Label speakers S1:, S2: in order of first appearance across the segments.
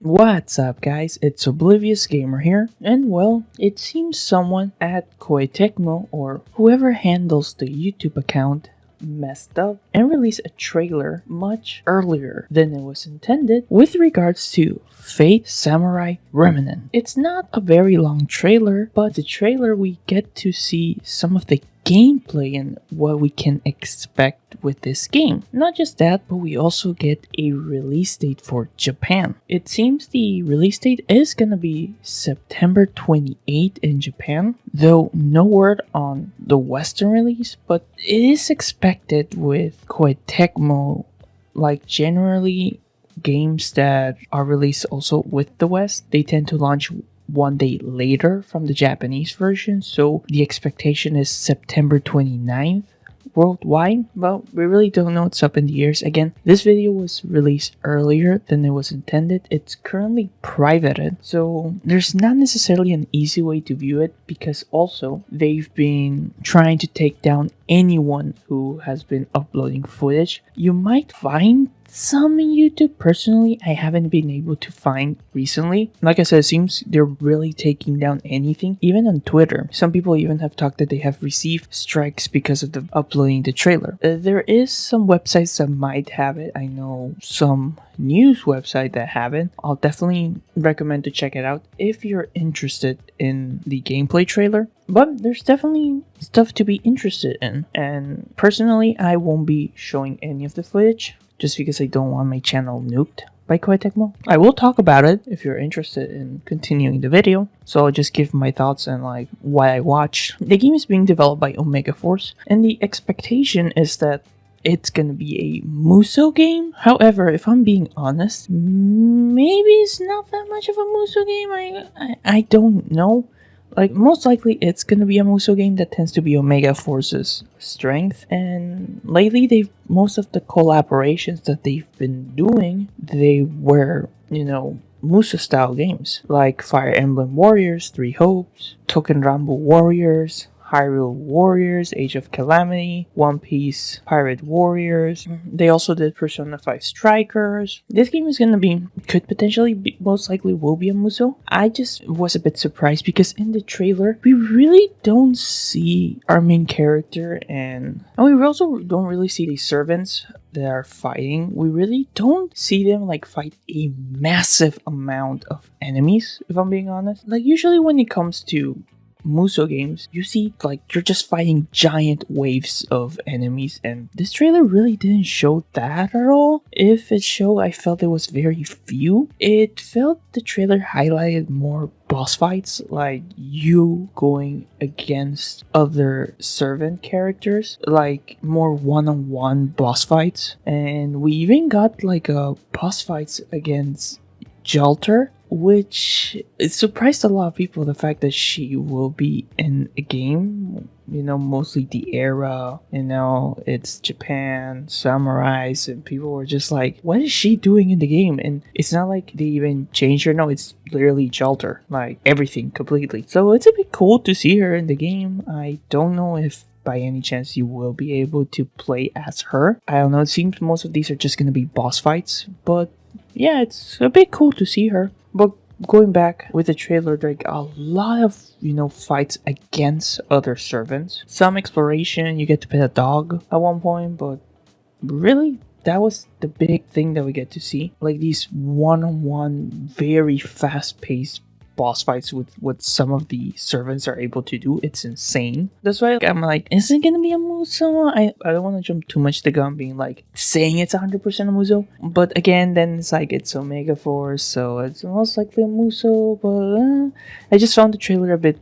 S1: What's up guys, it's Oblivious Gamer here, and well, it seems someone at Koei Tecmo or whoever handles the YouTube account messed up and released a trailer much earlier than it was intended with regards to Fate Samurai Remnant. It's not a very long trailer, but the trailer we get to see some of the gameplay and what we can expect with this game. Not just that, but we also get a release date for Japan. It seems the release date is gonna be September 28th in Japan, though no word on the Western release, but it is expected with Koei Tecmo, like generally games that are released also with the West, they tend to launch one day later from the Japanese version, so the expectation is September 29th worldwide. Well, we really don't know, it's up in the airs. Again, this video was released earlier than it was intended. It's currently privated, so there's not necessarily an easy way to view it, because also they've been trying to take down anyone who has been uploading footage. You might find some in YouTube. Personally, I haven't been able to find recently. Like I said, it seems they're really taking down anything, even on Twitter. Some people even have talked that they have received strikes because of the uploading the trailer. There is some websites that might have it. I know some news website that have it. I'll definitely recommend to check it out if you're interested in the gameplay trailer. But there's definitely stuff to be interested in, and personally I won't be showing any of the footage just because I don't want my channel nuked by Koei Tecmo. I will talk about it if you're interested in continuing the video, so I'll just give my thoughts and like what I watched. The game is being developed by Omega Force, and the expectation is that it's gonna be a Musou game. However, if I'm being honest, maybe it's not that much of a Musou game. I don't know. Like, most likely it's gonna be a Musou game. That tends to be Omega Force's strength, and lately most of the collaborations that they've been doing, they were, Musou style games like Fire Emblem Warriors, Three Hopes, Token Rambo Warriors, Hyrule Warriors, Age of Calamity, One Piece Pirate Warriors. They also did Persona 5 Strikers. This game is gonna be, could potentially be, most likely will be a Musou. I just was a bit surprised because in the trailer, we really don't see our main character, and we also don't really see the servants that are fighting. We really don't see them like fight a massive amount of enemies, if I'm being honest. Like, usually when it comes to Musou games, you see like you're just fighting giant waves of enemies, and this trailer really didn't show that at all. If it showed, I felt it was very few. It felt the trailer highlighted more boss fights, like you going against other servant characters, like more one-on-one boss fights. And we even got like a boss fights against Jalter, which it surprised a lot of people, the fact that she will be in a game. Mostly the era, it's Japan, samurais, and people were just like, what is she doing in the game? And it's not like they even changed her. No, it's literally Jalter, like everything completely. So it's a bit cool to see her in the game. I don't know if by any chance you will be able to play as her. I don't know, it seems most of these are just gonna be boss fights, but yeah, it's a bit cool to see her. But going back with the trailer, like a lot of, fights against other servants. Some exploration, you get to pet a dog at one point, but really, that was the big thing that we get to see. Like these one-on-one, very fast-paced boss fights with what some of the servants are able to do. It's insane. That's why I'm like, is it gonna be a Musou? I don't want to jump too much the gun being like saying it's 100% a Musou, but again, then it's like it's Omega Force, so it's most likely a Musou. But I just found the trailer a bit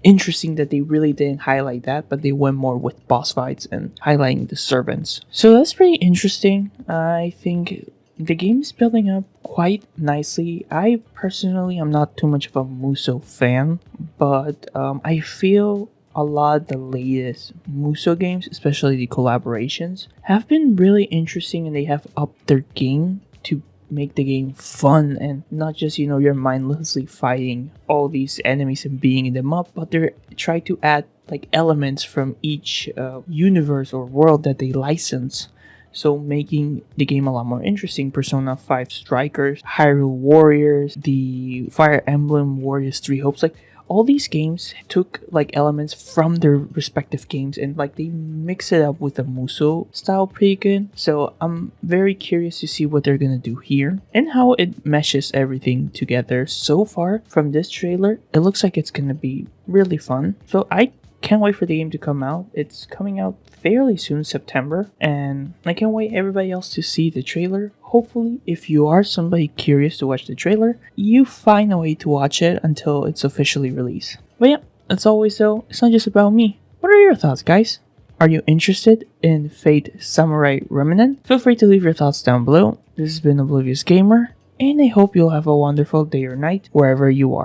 S1: interesting that they really didn't highlight that, but they went more with boss fights and highlighting the servants. So that's pretty interesting. I think the game is building up quite nicely. I personally am not too much of a Musou fan, but I feel a lot of the latest Musou games, especially the collaborations, have been really interesting, and they have upped their game to make the game fun and not just, you're mindlessly fighting all these enemies and beating them up, but they try to add like elements from each universe or world that they license so making the game a lot more interesting. Persona 5 Strikers, Hyrule Warriors, the Fire Emblem Warriors 3 Hopes, like all these games took like elements from their respective games and like they mix it up with the Muso style pretty good. So I'm very curious to see what they're gonna do here and how it meshes everything together. So far from this trailer, it looks like it's gonna be really fun. So I can't wait for the game to come out. It's coming out fairly soon, September, and I can't wait everybody else to see the trailer. Hopefully, if you are somebody curious to watch the trailer, you find a way to watch it until it's officially released. But yeah, as always though, it's not just about me. What are your thoughts, guys? Are you interested in Fate Samurai Remnant? Feel free to leave your thoughts down below. This has been Oblivious Gamer, and I hope you'll have a wonderful day or night wherever you are.